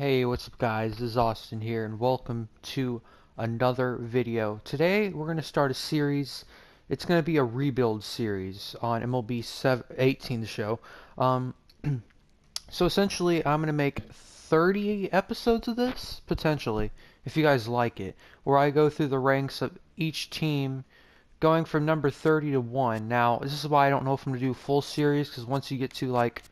Hey, what's up guys? This is Austin here and welcome to another video. Today we're going to start a series. It's going to be a rebuild series on MLB 18, the show. Um, so essentially I'm going to make 30 episodes of this, potentially, if you guys like it, where I go through the ranks of each team going from number 30 to 1. Now, this is why I don't know if I'm going to do a full series, because once you get to like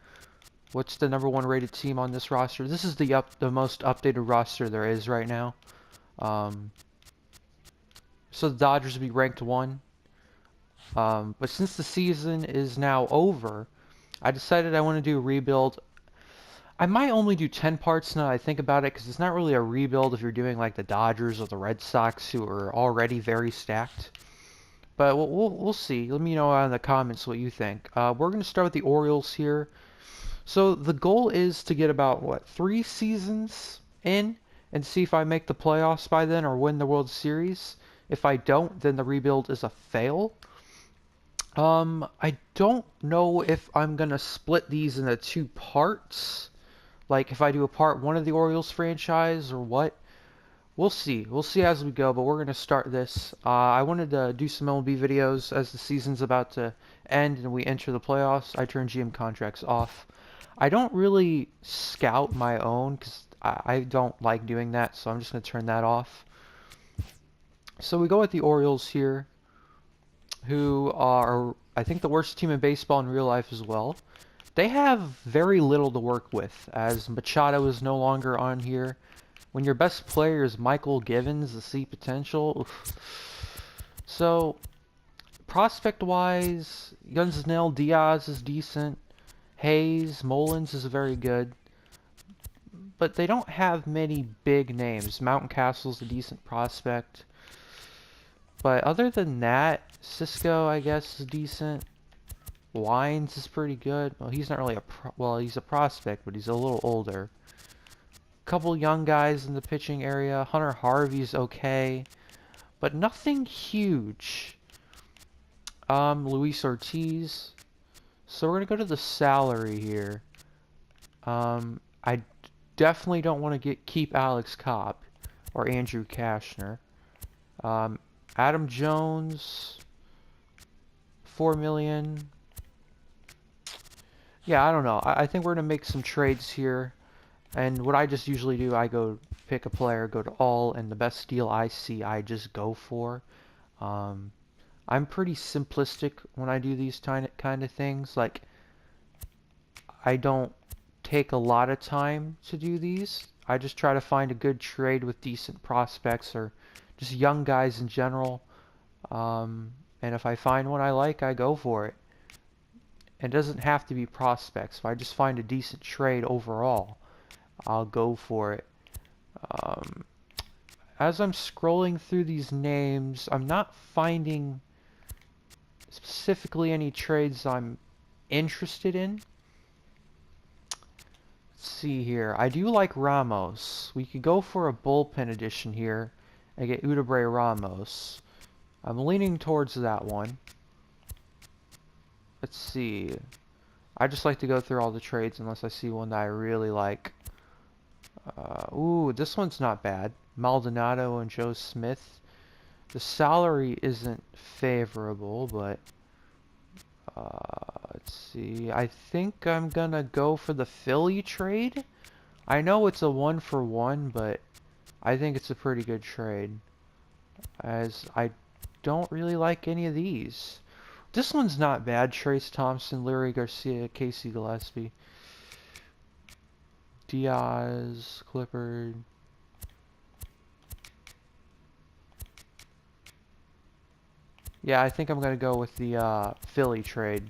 what's the number one rated team on this roster? This is the most updated roster there is right now. Um, so the Dodgers will be ranked 1. But since the season is now over, I decided I want to do a rebuild. I might only do 10 parts now that I think about it, because it's not really a rebuild if you're doing like the Dodgers or the Red Sox, who are already very stacked. But we'll see. Let me know in the comments what you think. We're going to start with the Orioles here. So the goal is to get about, what, 3 seasons in and see if I make the playoffs by then or win the World Series. If I don't, then the rebuild is a fail. I don't know if I'm gonna split these into 2 parts. Like if I do a part 1 of the Orioles franchise or what. We'll see. We'll see as we go, but we're gonna start this. I wanted to do some MLB videos as the season's about to end and we enter the playoffs. I turn GM contracts off. I don't really scout my own because I don't like doing that, so I'm just going to turn that off. So we go with the Orioles here, who are, I think, the worst team in baseball in real life as well. They have very little to work with, as Machado is no longer on here. When your best player is Michael Givens, the C potential. Oof. So, prospect-wise, Gunsnell, Diaz is decent. Hayes, Mullins is very good. But they don't have many big names. Mountain Castle's a decent prospect. But other than that, Cisco, I guess, is decent. Wines is pretty good. Well, he's not really he's a prospect, but he's a little older. Couple young guys in the pitching area. Hunter Harvey's okay, but nothing huge. Luis Ortiz. So we're gonna go to the salary here. I definitely don't want to keep Alex Cobb or Andrew Cashner. Adam Jones, 4 million. Yeah, I don't know. I think we're gonna make some trades here. And what I just usually do, I go pick a player, go to all, and the best deal I see, I just go for. I'm pretty simplistic when I do these kind of things. Like, I don't take a lot of time to do these. I just try to find a good trade with decent prospects or just young guys in general. And if I find one I like, I go for it. It doesn't have to be prospects. If I just find a decent trade overall, I'll go for it. As I'm scrolling through these names, I'm not finding specifically any trades I'm interested in. Let's see here. I do like Ramos. We could go for a bullpen edition here and get Udabre Ramos. I'm leaning towards that one. Let's see. I just like to go through all the trades unless I see one that I really like. Ooh, this one's not bad. Maldonado and Joe Smith. The salary isn't favorable, but let's see. I think I'm gonna go for the Philly trade. I know it's a 1-for-1, but I think it's a pretty good trade, as I don't really like any of these. This one's not bad. Trace Thompson, Larry Garcia, Casey Gillespie, Diaz, Clippard. Yeah, I think I'm going to go with the Philly trade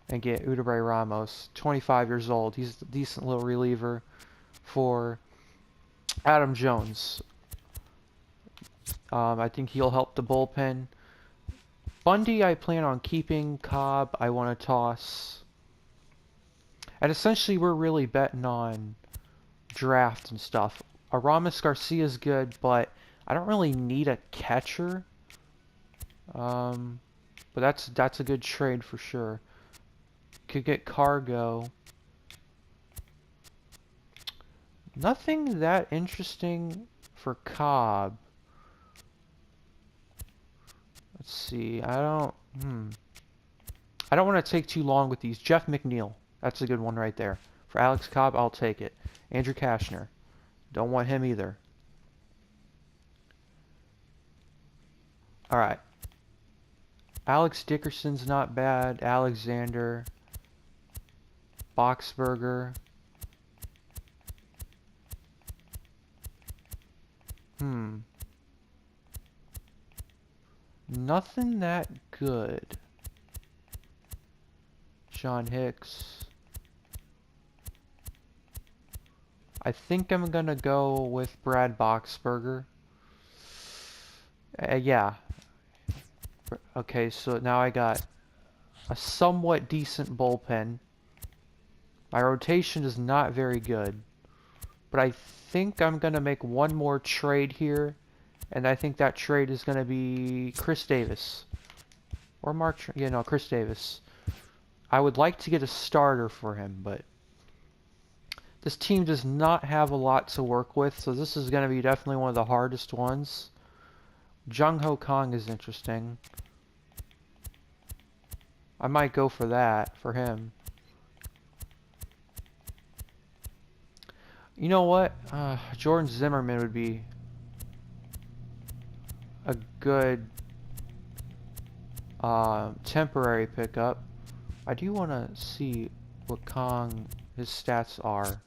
and get Udabre Ramos, 25 years old. He's a decent little reliever for Adam Jones. I think he'll help the bullpen. Bundy, I plan on keeping. Cobb, I want to toss. And essentially, we're really betting on draft and stuff. Aramis Garcia is good, but I don't really need a catcher. But that's a good trade for sure. Could get Cargo. Nothing that interesting for Cobb. Let's see. I don't want to take too long with these. Jeff McNeil. That's a good one right there. For Alex Cobb, I'll take it. Andrew Kashner. Don't want him either. Alright. Alex Dickerson's not bad. Alexander. Boxberger. Nothing that good. John Hicks. I think I'm gonna go with Brad Boxberger. Yeah. Okay, so now I got a somewhat decent bullpen. My rotation is not very good. But I think I'm gonna make one more trade here. And I think that trade is gonna be Chris Davis. Or Chris Davis. I would like to get a starter for him, but this team does not have a lot to work with, so this is going to be definitely one of the hardest ones. Jung Ho Kong is interesting. I might go for that, for him. You know what? Jordan Zimmerman would be a good temporary pickup. I do want to see what Kong, his stats are.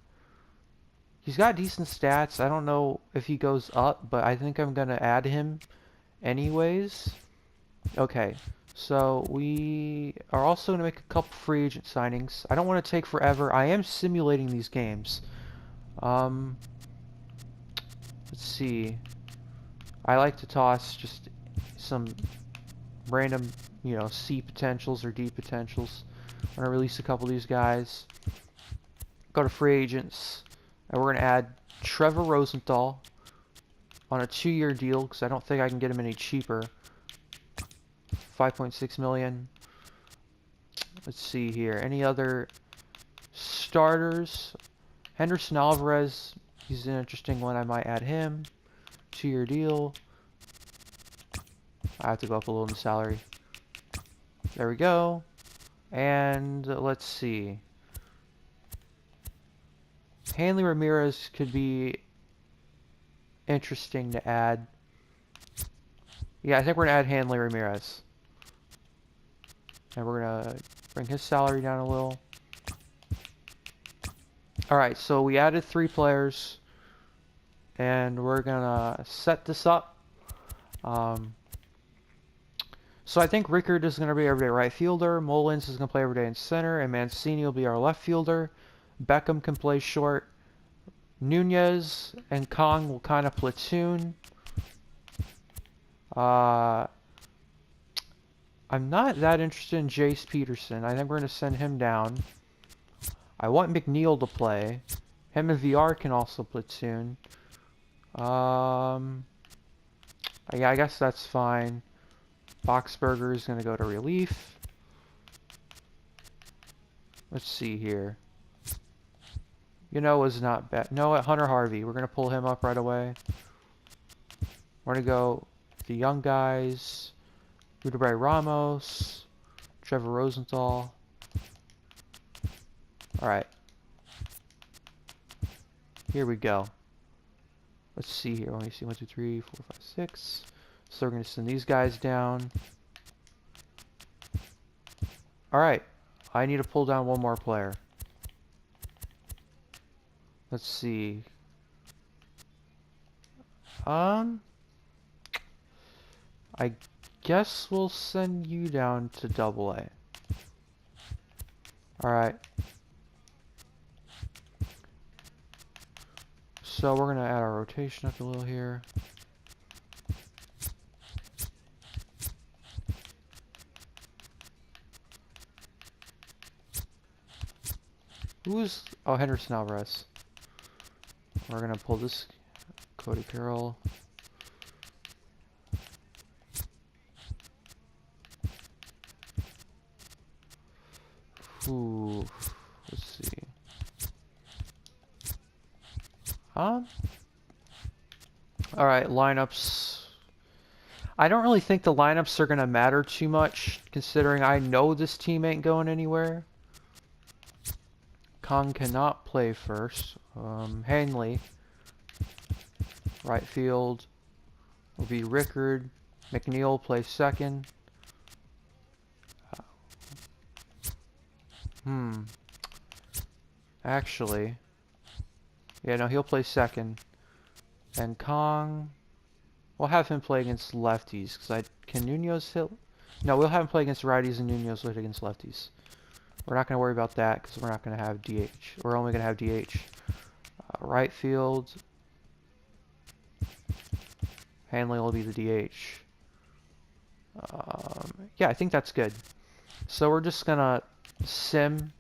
He's got decent stats. I don't know if he goes up, but I think I'm going to add him anyways. Okay, so we are also going to make a couple free agent signings. I don't want to take forever. I am simulating these games. Let's see. I like to toss just some random, C potentials or D potentials. I'm going to release a couple of these guys. Go to free agents. And we're going to add Trevor Rosenthal on a 2-year deal because I don't think I can get him any cheaper. 5.6 million. Let's see here. Any other starters? Henderson Alvarez. He's an interesting one. I might add him. 2-year deal. I have to go up a little in the salary. There we go. And let's see. Hanley Ramirez could be interesting to add. Yeah, I think we're going to add Hanley Ramirez. And we're going to bring his salary down a little. Alright, so we added 3 players. And we're going to set this up. So I think Rickard is going to be everyday right fielder. Mullins is going to play every day in center. And Mancini will be our left fielder. Beckham can play short. Nunez and Kong will kind of platoon. I'm not that interested in Jace Peterson. I think we're going to send him down. I want McNeil to play. Him and VR can also platoon. Yeah, I guess that's fine. Boxberger is going to go to relief. Let's see here. Is not bad. No, Hunter Harvey. We're going to pull him up right away. We're going to go the young guys. Ruderbray Ramos. Trevor Rosenthal. Alright. Here we go. Let's see here. Let me see. 1, 2, 3, 4, 5, 6. So we're going to send these guys down. Alright. I need to pull down one more player. Let's see. I guess we'll send you down to AA. Alright. So we're going to add our rotation up a little here. Oh, Henderson Alvarez. We're going to pull this Cody Carroll. Ooh, let's see. Um, all right, lineups. I don't really think the lineups are going to matter too much, considering I know this team ain't going anywhere. Kong cannot play first. Hanley, right field, will be Rickard. McNeil plays second. Actually, yeah, no, he'll play second. And Kong, we'll have him play against lefties, because can Nunez hit? No, we'll have him play against righties and Nunez will hit against lefties. We're not going to worry about that, because we're not going to have DH. We're only going to have DH. Right field, Hanley will be the DH. Yeah, I think that's good. So we're just going to sim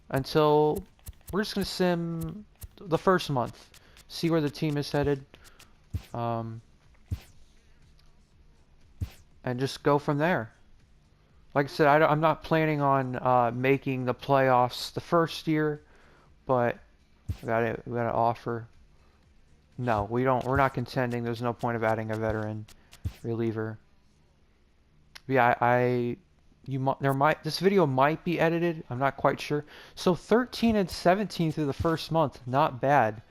until... We're just going to sim the first month. See where the team is headed. And just go from there. Like I said, I'm not planning on making the playoffs the first year, but we got to offer. No, we don't. We're not contending. There's no point of adding a veteran reliever. Yeah, this video might be edited. I'm not quite sure. So 13 and 17 through the first month, not bad.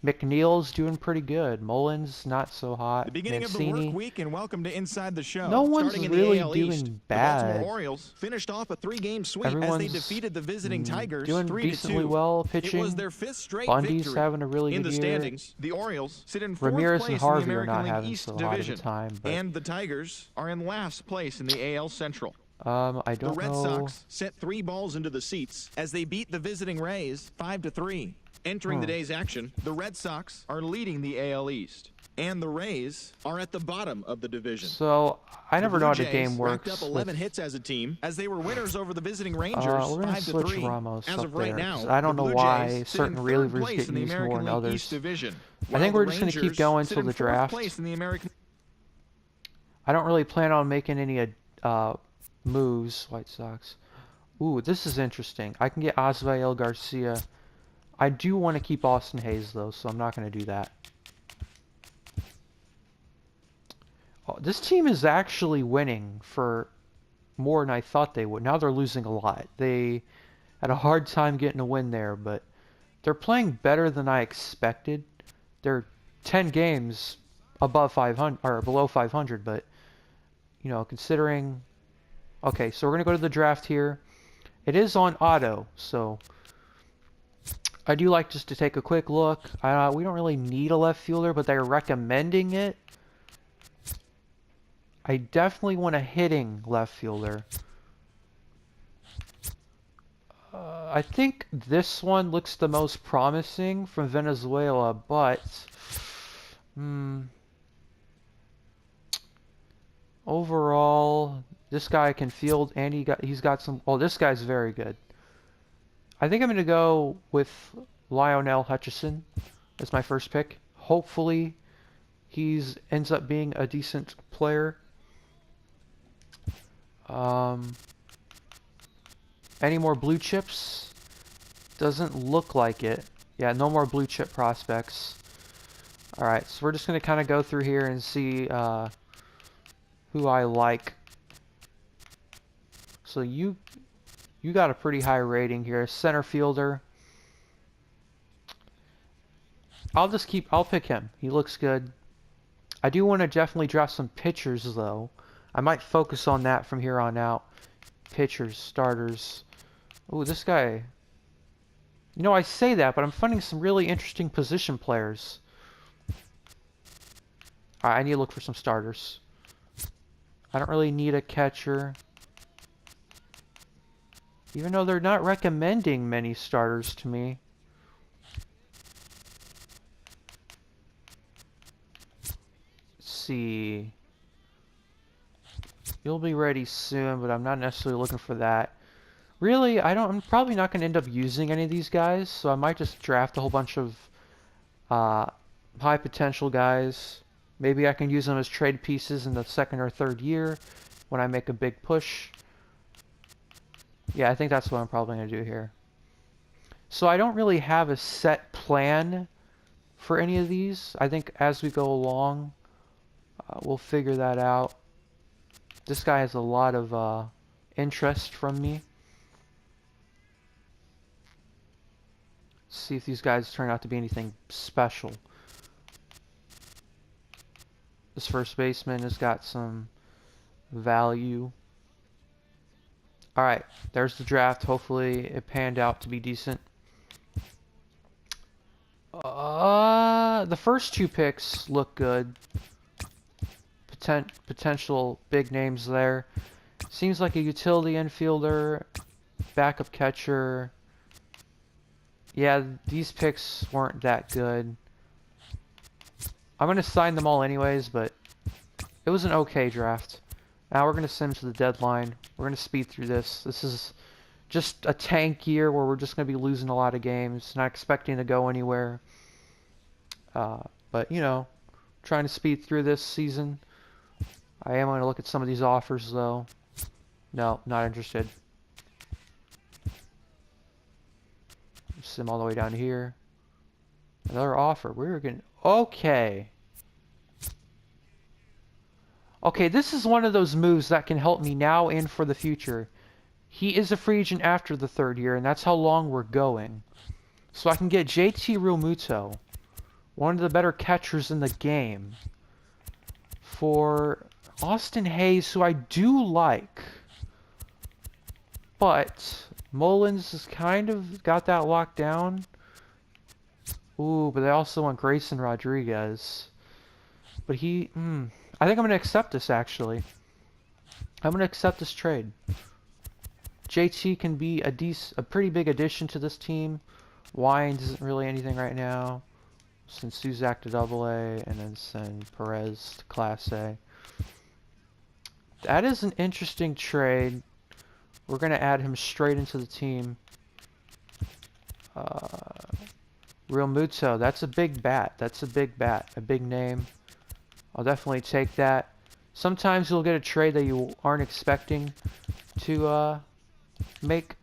McNeil's doing pretty good. Mullins not so hot. The beginning Mancini, of the work week, and welcome to Inside the Show. no one's Starting in really the AL doing East, bad. The Baltimore Orioles finished off a 3-game sweep as they defeated the visiting Tigers 3-2. Doing decently well pitching. It was their 5th straight Bundy's victory. having a really in good the year. standings, the Orioles sit in 4th Ramirez place and Harvey in the are not American having League East so hot of a Division, time, but and the Tigers are in last place in the AL Central. I don't know. The Red Sox sent 3 balls into the seats as they beat the visiting Rays 5-3. Entering the day's action, the Red Sox are leading the AL East, and the Rays are at the bottom of the division. So I never know how the game racked works. up 11 hits as a team as they were winners over the visiting Rangers we're gonna switch 5-3. Ramos As up of right there, now, 'cause I don't the know Blue why Jays sit certain in 3rd relievers place get in the used more American than League others. East Division, I think while we're the just gonna keep Rangers going sit till in the 4th draft. place in the American. I don't really plan on making any moves. White Sox. Ooh, this is interesting. I can get Osvael Garcia. I do want to keep Austin Hayes though, so I'm not going to do that. Oh, this team is actually winning for more than I thought they would. Now they're losing a lot. They had a hard time getting a win there, but they're playing better than I expected. They're 10 games above 500 or below 500, but you know, considering. Okay, so we're gonna go to the draft here. It is on auto, so I do like just to take a quick look. We don't really need a left fielder, but they're recommending it. I definitely want a hitting left fielder. I think this one looks the most promising from Venezuela, but overall, this guy can field, and he's got some. Oh, this guy's very good. I think I'm going to go with Lionel Hutchison as my first pick. Hopefully, ends up being a decent player. Any more blue chips? Doesn't look like it. Yeah, no more blue chip prospects. Alright, so we're just going to kind of go through here and see who I like. So you got a pretty high rating here. Center fielder. I'll pick him. He looks good. I do want to definitely draft some pitchers though. I might focus on that from here on out. Pitchers, starters. Ooh, this guy. You know, I say that, but I'm finding some really interesting position players. Alright, I need to look for some starters. I don't really need a catcher. Even though they're not recommending many starters to me. Let's see. You'll be ready soon, but I'm not necessarily looking for that. Really, I'm probably not going to end up using any of these guys, so I might just draft a whole bunch of high potential guys. Maybe I can use them as trade pieces in the 2nd or 3rd year when I make a big push. Yeah, I think that's what I'm probably going to do here. So I don't really have a set plan for any of these. I think as we go along, we'll figure that out. This guy has a lot of interest from me. See if these guys turn out to be anything special. This first baseman has got some value. Alright, there's the draft. Hopefully it panned out to be decent. The first two picks look good. Potential big names there. Seems like a utility infielder, backup catcher. Yeah, these picks weren't that good. I'm going to sign them all anyways, but it was an okay draft. Now we're going to send to the deadline. We're going to speed through this. This is just a tank year where we're just going to be losing a lot of games, not expecting to go anywhere. But, you know, trying to speed through this season. I am going to look at some of these offers, though. No, not interested. Sim all the way down here. Another offer. We're getting... Okay. Okay, this is one of those moves that can help me now and for the future. He is a free agent after the 3rd year, and that's how long we're going. So I can get JT Realmuto, one of the better catchers in the game, for Austin Hayes, who I do like. But Mullins has kind of got that locked down. Ooh, but they also want Grayson Rodriguez. But he... I think I'm going to accept this, actually. I'm going to accept this trade. JT can be a pretty big addition to this team. Wines isn't really anything right now. Send Suzak to AA, and then send Perez to Class A. That is an interesting trade. We're going to add him straight into the team. Real Muto, that's a big bat. That's a big bat. A big name. I'll definitely take that. Sometimes you'll get a trade that you aren't expecting to make.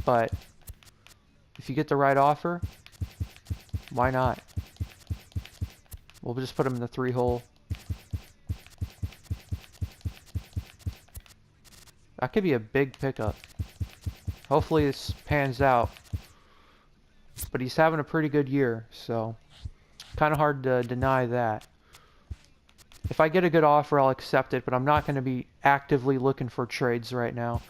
But if you get the right offer, why not? We'll just put him in the 3-hole. That could be a big pickup. Hopefully this pans out. But he's having a pretty good year, so kind of hard to deny that. If I get a good offer, I'll accept it, but I'm not going to be actively looking for trades right now.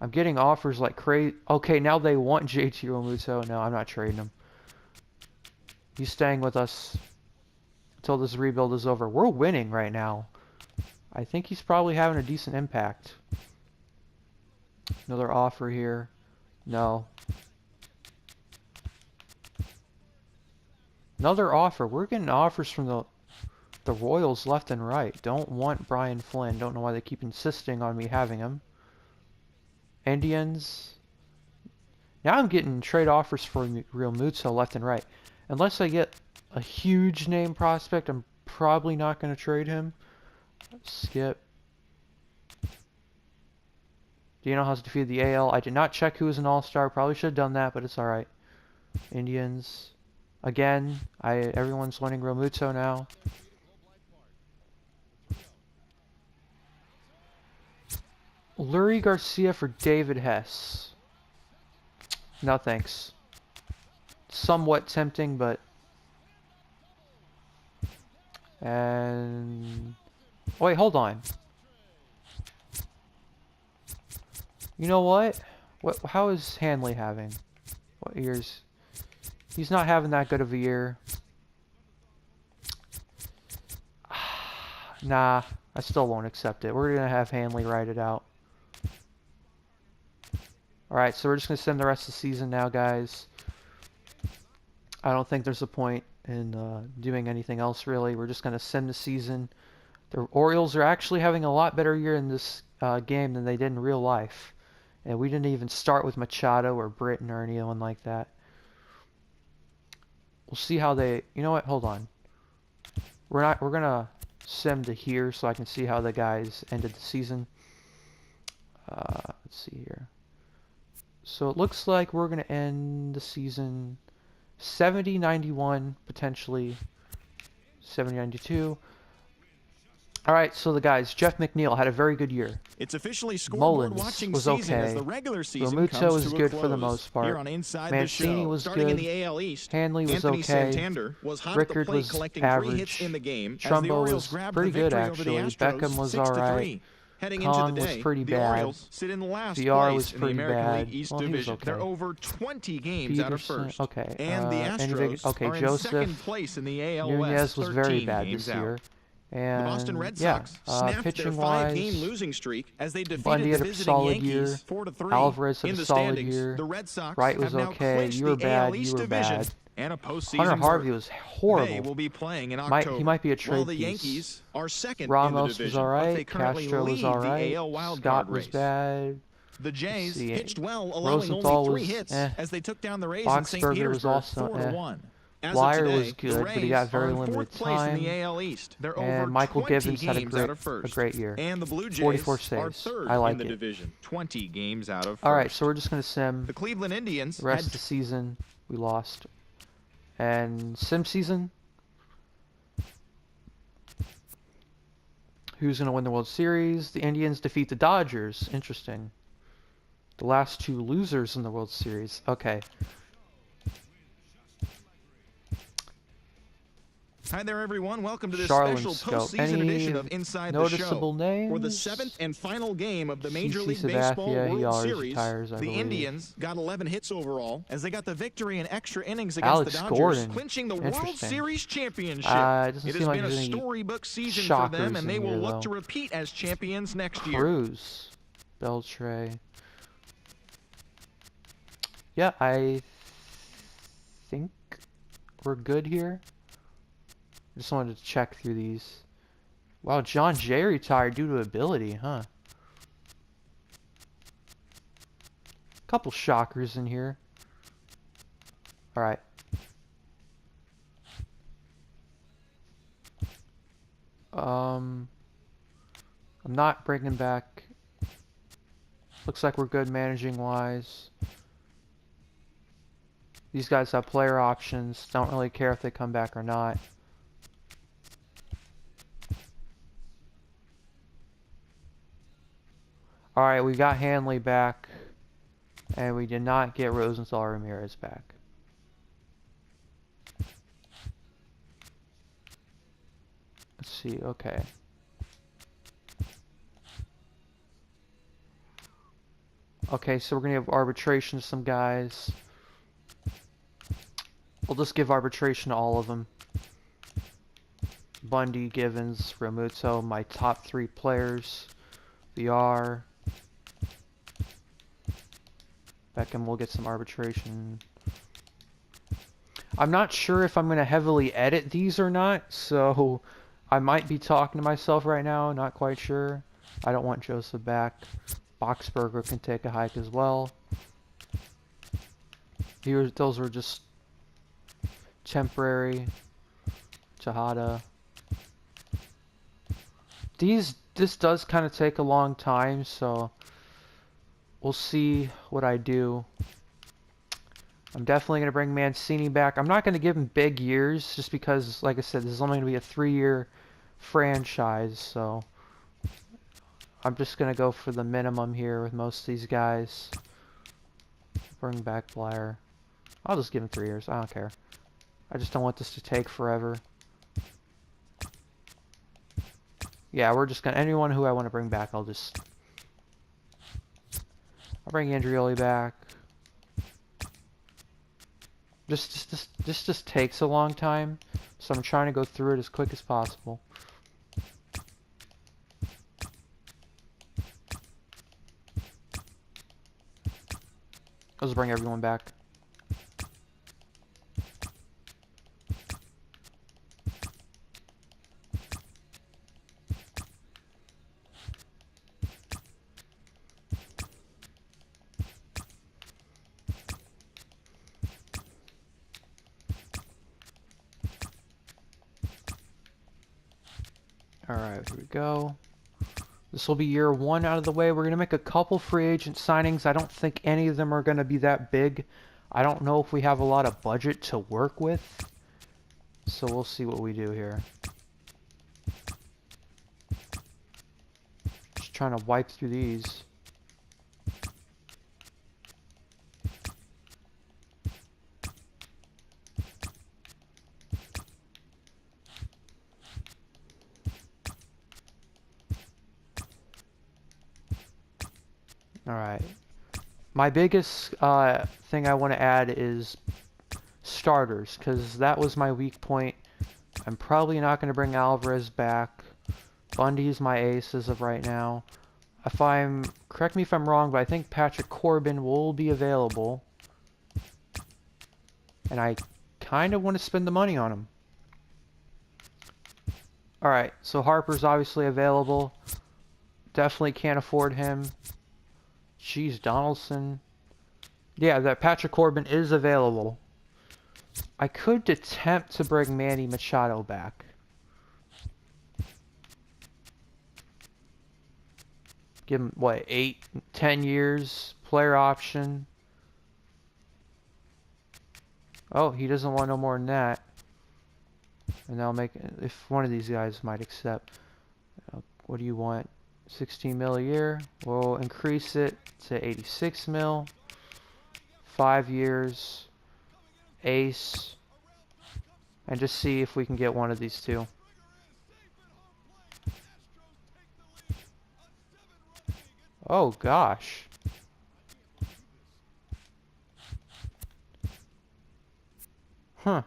I'm getting offers like crazy. Okay, now they want JT Realmuto. No, I'm not trading him. He's staying with us until this rebuild is over. We're winning right now. I think he's probably having a decent impact. Another offer here. No. Another offer. We're getting offers from the Royals left and right. Don't want Brian Flynn. Don't know why they keep insisting on me having him. Indians. Now I'm getting trade offers for Realmuto left and right. Unless I get a huge name prospect, I'm probably not going to trade him. Skip. Dino has defeated the AL. I did not check who was an all-star. Probably should have done that, but it's alright. Indians. Again, everyone's wanting Realmuto now. Lurie Garcia for David Hess. No thanks. Somewhat tempting, but... And... Oh, wait, hold on. You know what? How is Hanley having? What years? He's not having that good of a year. Nah, I still won't accept it. We're going to have Hanley write it out. Alright, so we're just going to send the rest of the season now, guys. I don't think there's a point in doing anything else, really. We're just going to send the season. The Orioles are actually having a lot better year in this game than they did in real life. And we didn't even start with Machado or Britton or anyone like that. We'll see how they... You know what? Hold on. We're going to sim to here so I can see how the guys ended the season. Let's see here. So it looks like we're going to end the season 70-91, potentially 70-92. All right, so the guys, Jeff McNeil had a very good year. It's officially scoreboard Mullins watching was season as okay. the regular season Realmuto comes was to good a for the close. most part. Here on Inside Mancini the Show, was starting in good. the AL East, Hanley was Anthony okay. Santander was hot at the Rickard plate, was collecting 3 hits average. in the game as the Trumbo Orioles was grabbed pretty the good, victory over the actually. Astros Beckham was 6-3. alright. Heading into Kahn the was day, pretty the bad. Orioles sit in last VR place was in the pretty American bad. League East Well, he was Division. okay. They're over 20 games out of Peterson, first. okay. And the Astros okay, are in Joseph second place in the AL Nunez West, was 13 very bad games this out. year. The And Boston Red yeah, Sox snapped their pitching 5-game wise, losing streak as they defeated Bundy the had a visiting solid year. Yankees 4-3. Alvarez had In a the solid standings, year. the Red Sox Wright was have now okay. clinched You were the bad. AL You East were division bad. and a postseason Hunter Harvey berth. was They horrible. will be playing in October. He might be a while trade the piece. Yankees are second Ramos in the was division, but they alright. currently Castro was lead the alright. AL wild Scott card was race. bad. The Jays See, pitched well, allowing Rosenthal only 3 was hits as they took down the Rays in St. Boxberger was Petersburg also 4-1. As Blyer of today, was good, the but he Rays got very are in limited 4th place in time. the AL East. They're And over Michael 20 Gibbons had games out of first. a great year. And the Blue Jays 44 are saves. third I like in the it. division, 20 games out of first. All right, so we're just gonna sim The Cleveland Indians the rest had of the season. We lost, and sim season. Who's gonna win the World Series? The Indians defeat the Dodgers. Interesting. The last 2 losers in the World Series. Okay. Hi there, everyone. Welcome to this Charlene special Scope. postseason Any edition of Inside the noticeable Show. names? For the 7th and final game of the Major CC League Baseball Sabathia, he World always Series, retires, I the believe. Indians got 11 hits overall as they got the victory in extra innings against Alex the Dodgers, Gordon. clinching the World Interesting. Series championship. It doesn't It seem has like been a there's any storybook season for shockers them, and in they will here, look though. to repeat as champions next year. Cruz, Beltre. Yeah, I think we're good here. Just wanted to check through these. Wow, John Jay retired due to ability, huh? Couple shockers in here. Alright. I'm not bringing back. Looks like we're good managing wise. These guys have player options. Don't really care if they come back or not. Alright, we got Hanley back. And we did not get Rosenthal Ramirez back. Let's see, okay. Okay, so we're going to give arbitration to some guys. We'll just give arbitration to all of them. Bundy, Givens, Realmuto, my top 3 players. VR. Beckham will get some arbitration. I'm not sure if I'm going to heavily edit these or not, so I might be talking to myself right now, not quite sure. I don't want Joseph back. Boxberger can take a hike as well. Those are just temporary. Tejada. This does kind of take a long time, so we'll see what I do. I'm definitely going to bring Mancini back. I'm not going to give him big years just because, like I said, this is only going to be a 3-year franchise, so I'm just going to go for the minimum here with most of these guys. Bring back Blyer. I'll just give him 3 years. I don't care. I just don't want this to take forever. Yeah, we're just going to... Anyone who I want to bring back, I'll bring Andrioli back. This just takes a long time, so I'm trying to go through it as quick as possible. Let's bring everyone back. Alright, here we go. This will be year 1 out of the way. We're going to make a couple free agent signings. I don't think any of them are going to be that big. I don't know if we have a lot of budget to work with, so we'll see what we do here. Just trying to wipe through these. Alright. My biggest thing I want to add is starters, because that was my weak point. I'm probably not going to bring Alvarez back. Bundy's my ace as of right now. Correct me if I'm wrong, but I think Patrick Corbin will be available. And I kind of want to spend the money on him. Alright, so Harper's obviously available. Definitely can't afford him. Jeez, Donaldson. Yeah, that Patrick Corbin is available. I could attempt to bring Manny Machado back. Give him, what, 8, 10 years, player option. Oh, he doesn't want no more than that. And I'll make, if one of these guys might accept. What do you want? 16 mil a year. We'll increase it to 86 mil. 5 years. Ace. And just see if we can get one of these two. Oh gosh. Huh.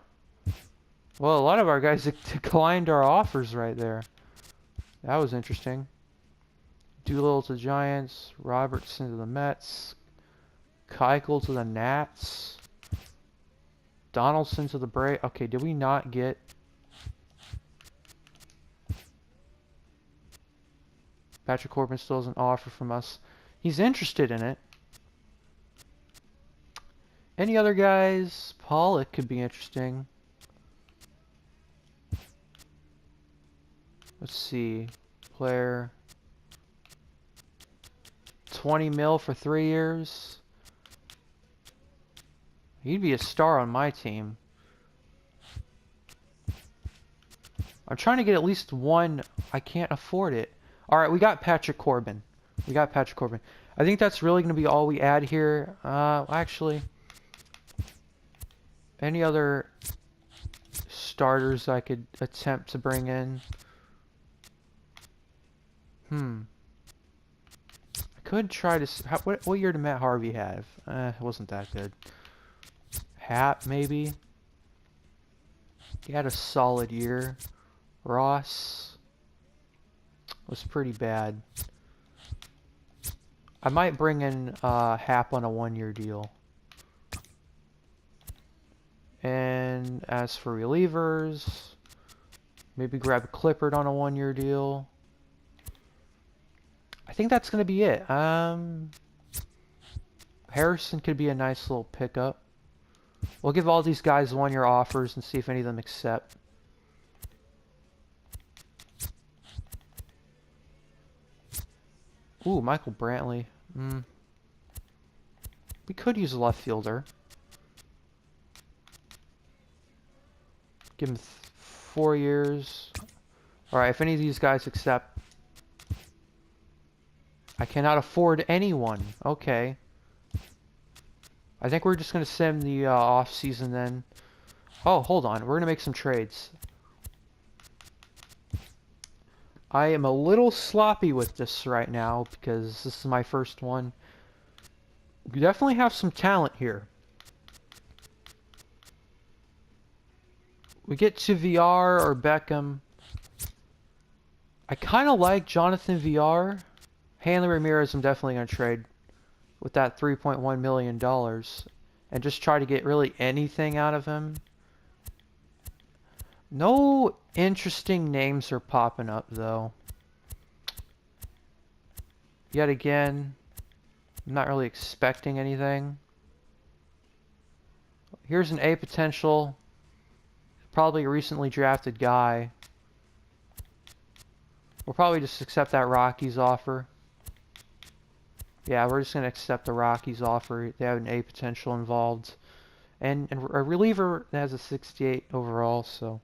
Well, a lot of our guys declined our offers right there. That was interesting. Doolittle to the Giants. Robertson to the Mets. Keuchel to the Nats. Donaldson to the Braves. Okay, did we not get... Patrick Corbin still has an offer from us. He's interested in it. Any other guys? Pollock could be interesting. Let's see. Player. 20 mil for 3 years. He'd be a star on my team. I'm trying to get at least one. I can't afford it. Alright, we got Patrick Corbin. We got Patrick Corbin. I think that's really going to be all we add here. Actually, any other starters I could attempt to bring in? I could try to... What year did Matt Harvey have? It wasn't that good. Hap, maybe? He had a solid year. Ross was pretty bad. I might bring in Hap on a 1-year deal. And as for relievers, maybe grab Clippard on a 1-year deal. I think that's going to be it. Harrison could be a nice little pickup. We'll give all these guys 1-year offers and see if any of them accept. Ooh, Michael Brantley. We could use a left fielder. Give him 4 years. Alright, if any of these guys accept. I cannot afford anyone. Okay. I think we're just going to sim the off season then. Oh, hold on. We're going to make some trades. I am a little sloppy with this right now because this is my first one. We definitely have some talent here. We get to VR or Beckham. I kind of like Jonathan VR. Hanley Ramirez I'm definitely going to trade with that $3.1 million and just try to get really anything out of him. No interesting names are popping up though. Yet again, I'm not really expecting anything. Here's an A potential. Probably a recently drafted guy. We'll probably just accept that Rockies offer. Yeah, we're just going to accept the Rockies offer. They have an A potential involved. and a reliever that has a 68 overall, so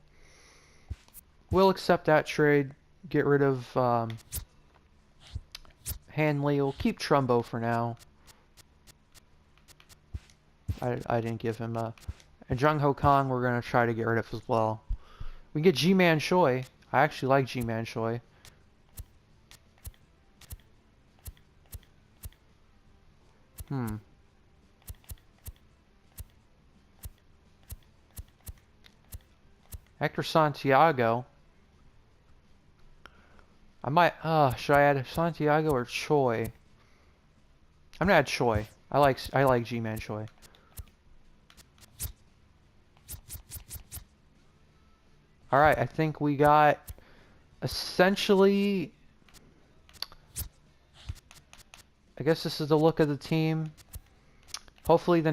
we'll accept that trade. Get rid of Hanley. We'll keep Trumbo for now. I didn't give him a... And Jung Ho Kang we're going to try to get rid of as well. We can get G-Man Choi. I actually like G-Man Choi. Hector Santiago. I might, should I add Santiago or Choi? I'm gonna add Choi. I like G-Man Choi. Alright, I think we got essentially, I guess this is the look of the team. Hopefully the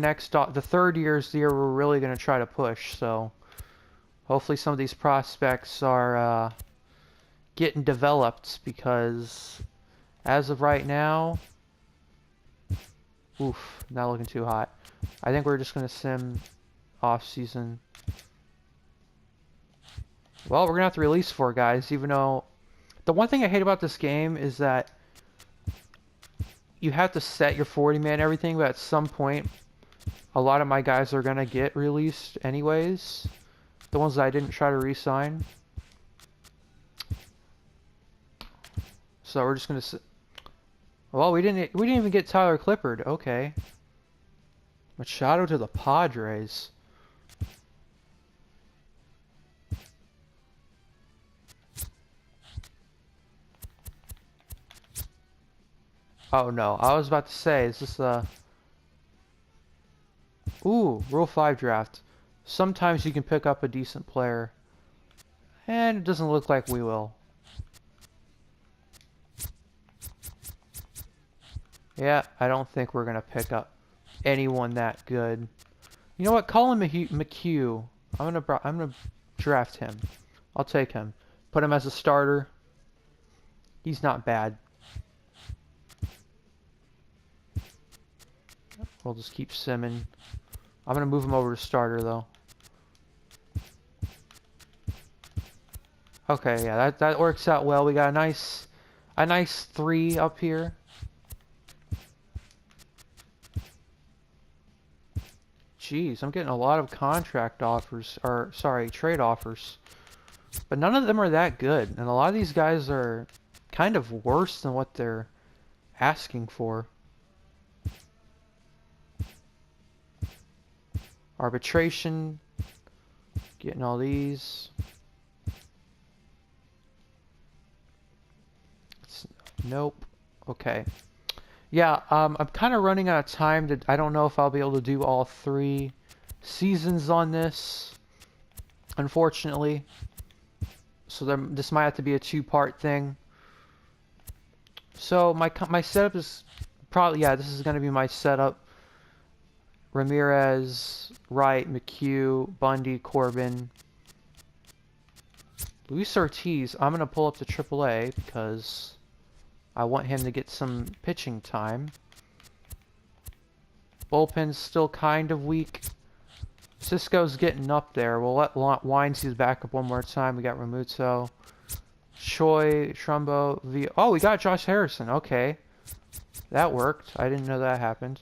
third year is the year we're really gonna try to push, so hopefully some of these prospects are getting developed, because as of right now, oof, not looking too hot. I think we're just going to sim off season. Well, we're going to have to release 4 guys, even though the one thing I hate about this game is that you have to set your 40-man everything, but at some point a lot of my guys are going to get released anyways. The ones that I didn't try to re-sign. So we're just gonna. Well, we didn't even get Tyler Clippard. Okay. Machado to the Padres. Oh no, I was about to say, is this a... Ooh, Rule 5 draft. Sometimes you can pick up a decent player. And it doesn't look like we will. Yeah, I don't think we're going to pick up anyone that good. You know what? Colin McHugh. I'm gonna draft him. I'll take him. Put him as a starter. He's not bad. We'll just keep simming. I'm gonna move him over to starter though. Okay, yeah, that works out well. We got a nice 3 up here. Jeez, I'm getting a lot of contract offers, or sorry, trade offers. But none of them are that good, and a lot of these guys are kind of worse than what they're asking for. Arbitration, getting all these. Nope. Okay. Yeah, I'm kind of running out of time. I don't know if I'll be able to do all 3 seasons on this, unfortunately. So this might have to be a 2-part thing. So my setup is probably, yeah, this is going to be my setup. Ramirez, Wright, McHugh, Bundy, Corbin. Luis Ortiz, I'm going to pull up to AAA because I want him to get some pitching time. Bullpen's still kind of weak. Cisco's getting up there. We'll let Weinstein back up one more time. We got Ramuto, Choi, Trumbo, oh, we got Josh Harrison. Okay. That worked. I didn't know that happened.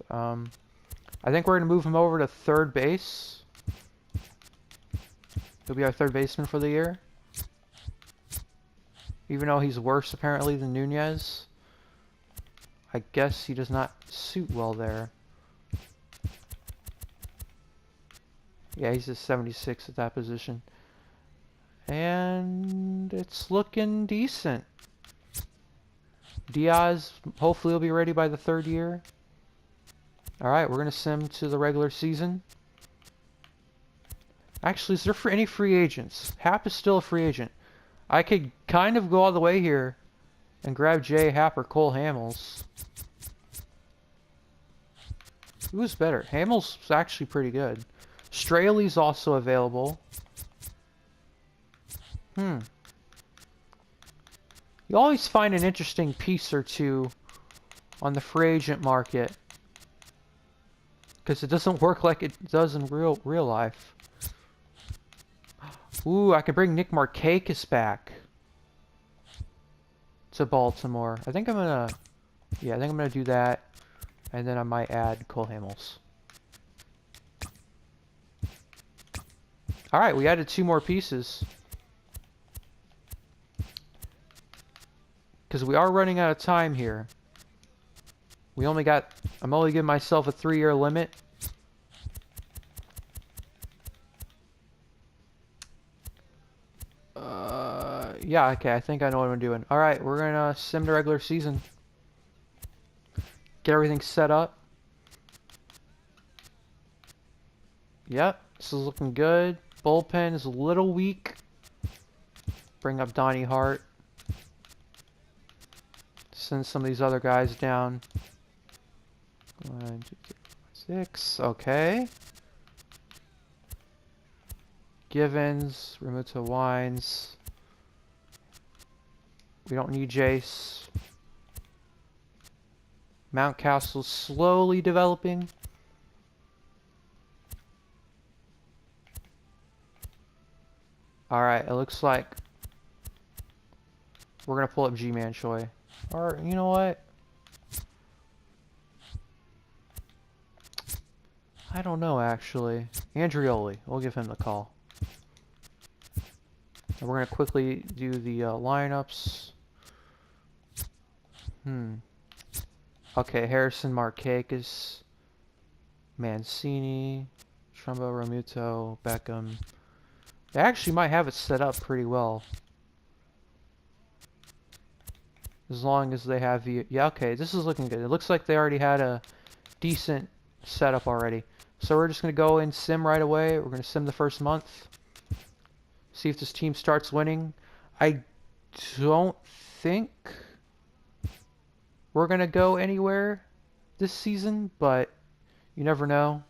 I think we're going to move him over to third base. He'll be our third baseman for the year. Even though he's worse apparently than Nunez. I guess he does not suit well there. Yeah, he's a 76 at that position. And it's looking decent. Diaz hopefully will be ready by the 3rd year. Alright, we're going to sim to the regular season. Actually, is there any free agents? Happ is still a free agent. I could kind of go all the way here and grab Jay Happ or Cole Hamels. Who's better? Hamels is actually pretty good. Straley's also available. You always find an interesting piece or two on the free agent market. because it doesn't work like it does in real life. Ooh, I can bring Nick Markakis back to Baltimore. I think I'm gonna, yeah, I think I'm gonna do that, and then I might add Cole Hamels. All right, we added 2 more pieces because we are running out of time here. We only got, I'm only giving myself a 3-year limit. Yeah, okay, I think I know what I'm doing. All right, we're gonna sim the regular season. Get everything set up. Yep, this is looking good. Bullpen is a little weak. Bring up Donnie Hart. Send some of these other guys down. 1, 2, 3, 4, 6. Okay. Givens, Remuto Wines. We don't need Jace. Mountcastle's slowly developing. Alright, it looks like we're going to pull up G-Man Choi. Or, you know what? I don't know, actually. Andrioli. We'll give him the call. And we're going to quickly do the lineups. Okay, Harrison Markakis. Mancini. Trumbo, Romuto, Beckham. They actually might have it set up pretty well. As long as they have the... Yeah, okay, this is looking good. It looks like they already had a decent setup already. So we're just going to go and sim right away. We're going to sim the first month. See if this team starts winning. I don't think we're going to go anywhere this season, but you never know.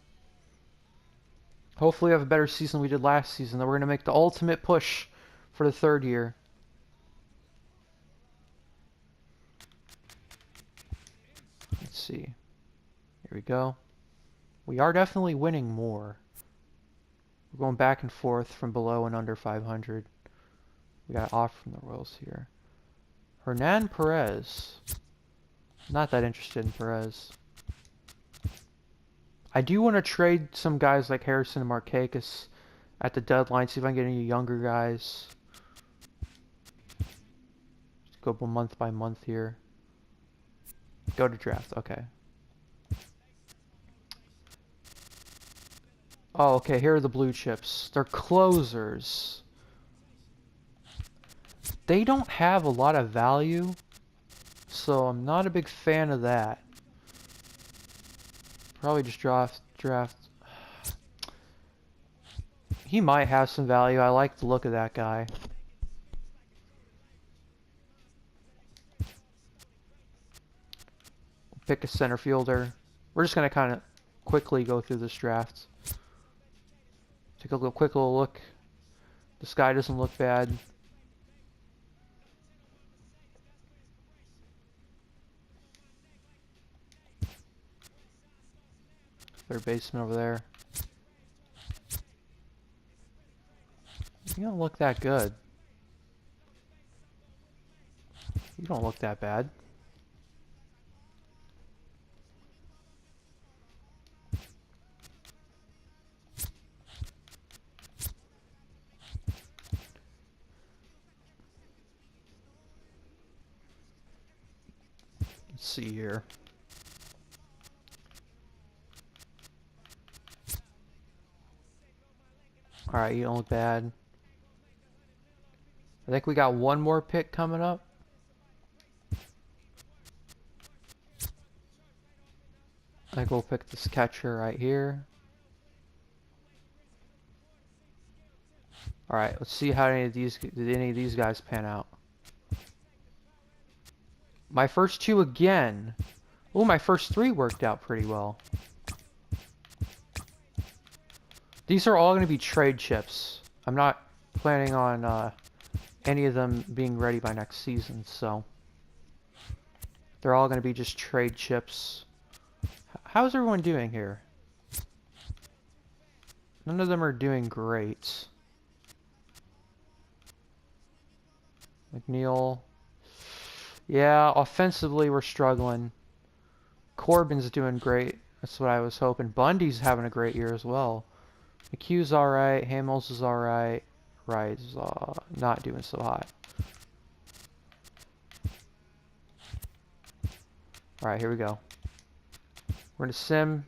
Hopefully we have a better season than we did last season. Then we're going to make the ultimate push for the 3rd year. Let's see. Here we go. We are definitely winning more. We're going back and forth from below and under 500. We got off from the Royals here. Hernan Perez. Not that interested in Perez. I do want to trade some guys like Harrison and Markakis at the deadline. See if I can get any younger guys. Just go month by month here. Go to draft. Okay. Oh, okay. Here are the blue chips. They're closers. They don't have a lot of value, so I'm not a big fan of that. Probably just draft. He might have some value. I like the look of that guy. Pick a center fielder. We're just going to kind of quickly go through this draft. Take a quick little look. This guy doesn't look bad. Third baseman over there. You don't look that good. You don't look that bad. Let's see here. Alright, you don't look bad. I think we got one more pick coming up. I think we'll pick this catcher right here. Alright, let's see how did any of these guys pan out. My first 2 again. Oh, my first 3 worked out pretty well. These are all going to be trade chips. I'm not planning on any of them being ready by next season, so they're all going to be just trade chips. How's everyone doing here? None of them are doing great. McNeil. Yeah, offensively we're struggling. Corbin's doing great. That's what I was hoping. Bundy's having a great year as well. McHugh's alright. Hamels is alright. Wright's not doing so hot. Alright, here we go. We're going to sim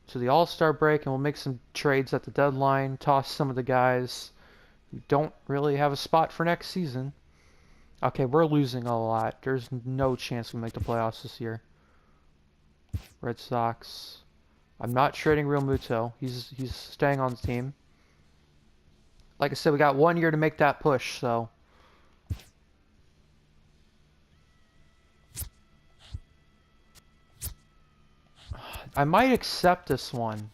to the All-Star break, and we'll make some trades at the deadline. Toss some of the guys who don't really have a spot for next season. Okay, we're losing a lot. There's no chance we make the playoffs this year. Red Sox. I'm not trading Real Muto. He's staying on the team. Like I said, we got 1 year to make that push, so. I might accept this one.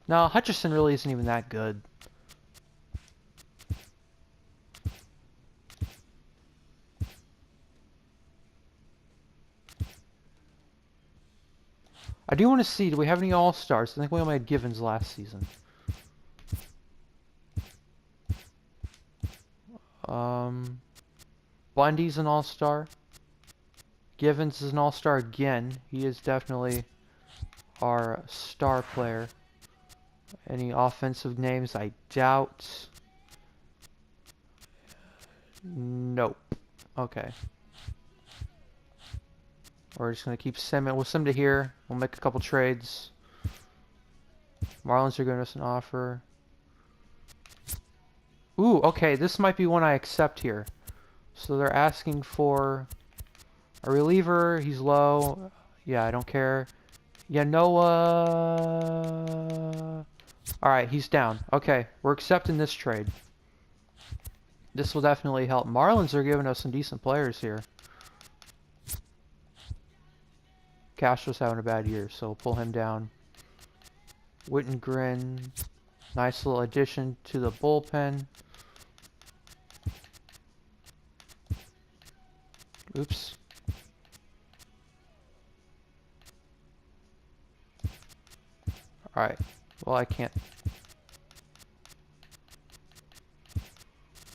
No, Hutchison really isn't even that good. I do want to see, do we have any All-Stars? I think we only had Givens last season. Bundy's an All-Star. Givens is an All-Star again. He is definitely our star player. Any offensive names? I doubt. Nope. Okay. We're just going to keep simming. We'll sim to here. We'll make a couple trades. Marlins are giving us an offer. Ooh, okay. This might be one I accept here. So they're asking for a reliever. He's low. Yeah, I don't care. Yeah, Noah. Alright, he's down. Okay, we're accepting this trade. This will definitely help. Marlins are giving us some decent players here. Castro's having a bad year, so we'll pull him down. Wittengren. Nice little addition to the bullpen. Oops. Alright. Well, I can't.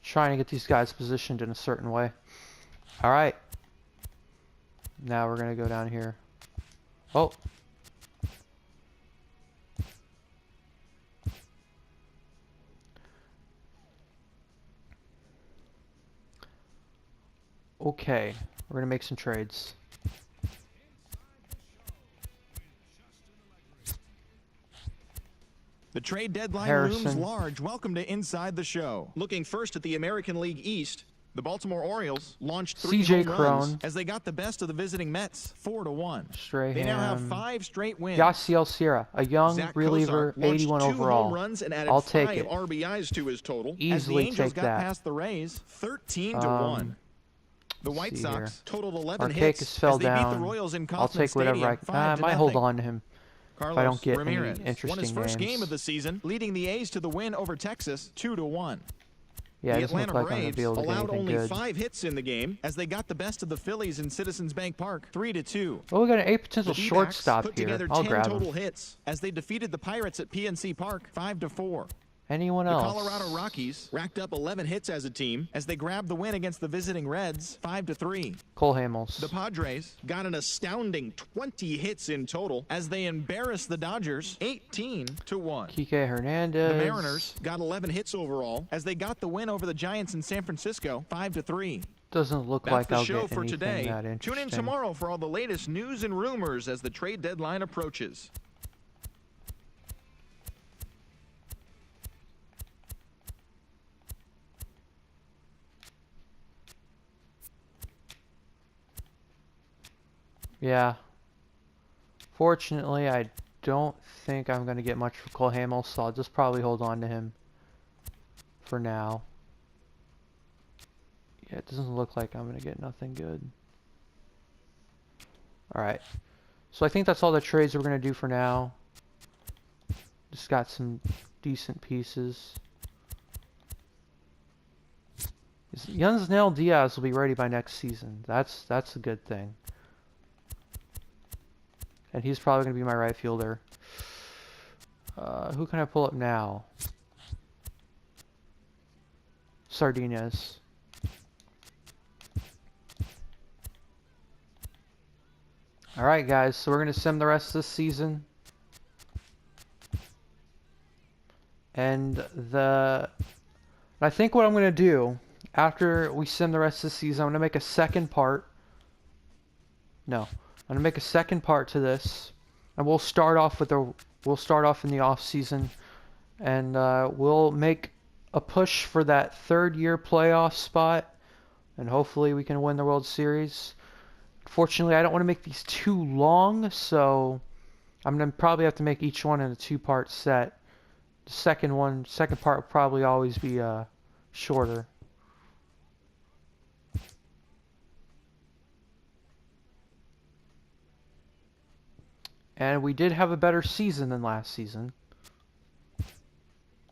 Trying to get these guys positioned in a certain way. Alright. Now we're going to go down here. Oh. Okay. We're going to make some trades. The trade deadline Harrison. looms large. Welcome to Inside the Show. Looking first at the American League East, the Baltimore Orioles launched 3 CJ home runs Cron. as they got the best of the visiting Mets, 4-1. Strahan. They now have 5 straight wins. Yasiel Sierra, a young Zach reliever, Kozar launched 81 2 overall. home runs and added I'll 5 take it. RBIs to his total. Easily as the Angels take got that. past the Rays, 13-1. The White see Sox here. totaled 11 Arcaicus hits fell as they beat down. the Royals in I'll Kauffman take whatever Stadium, I might 5-0. hold on to him Carlos if I don't get Ramirez any interesting won his first names. game of the season, leading the A's to the win over Texas 2-1. Yeah, it The doesn't look Atlanta like I'm going to Braves be able to get allowed anything only good. 5 hits in the game as they got the best of the Phillies in Citizens Bank Park, 3-2. Oh, we got an 8 The potential D-backs shortstop put here. together I'll 10 grab total him. hits as they defeated the Pirates at PNC Park, 5-4. Anyone The else? Colorado Rockies racked up 11 hits as a team as they grabbed the win against the visiting Reds, 5-3. Cole Hamels. The Padres got an astounding 20 hits in total as they embarrassed the Dodgers, 18-1. Kike Hernandez. The Mariners got 11 hits overall as they got the win over the Giants in San Francisco, 5-3. Doesn't look That's like the I'll show get for anything today. that interesting. Tune in tomorrow for all the latest news and rumors as the trade deadline approaches. Yeah. Fortunately, I don't think I'm going to get much for Cole Hamels, so I'll just probably hold on to him for now. Yeah, it doesn't look like I'm going to get nothing good. Alright. So I think that's all the trades we're going to do for now. Just got some decent pieces. Yansnel Diaz will be ready by next season. That's a good thing. and he's probably going to be my right fielder. Who can I pull up now? Sardinez. Alright guys, so we're going to sim the rest of this season. And I think what I'm going to do, after we sim the rest of the season, I'm going to make a second part. No, I'm going to make a second part to this. And we'll start off in the off season. And we'll make a push for that third year playoff spot. And hopefully we can win the World Series. Fortunately, I don't want to make these too long, so I'm going to probably have to make each one in a two-part set. The second part will probably always be shorter. And we did have a better season than last season.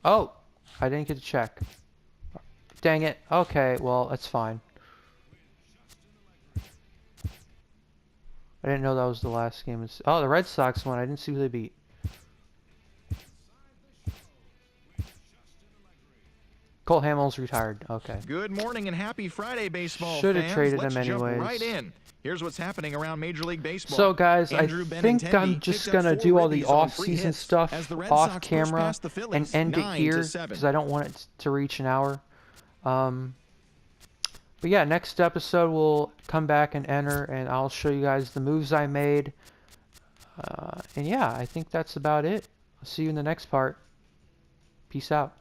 Oh, I didn't get to check. Dang it. Okay, well, that's fine. I didn't know that was the last game. Oh, the Red Sox won. I didn't see who they beat. Cole Hamels retired. Okay. Good morning and happy Friday, baseball Should have fans. traded Let's him jump anyways. right in. Here's what's happening around Major League Baseball. So guys, Andrew I think I'm just gonna do all the off-season stuff off camera and end it here because I don't want it to reach an hour. But yeah, next episode we'll come back and enter, and I'll show you guys the moves I made. And yeah, I think that's about it. I'll see you in the next part. Peace out.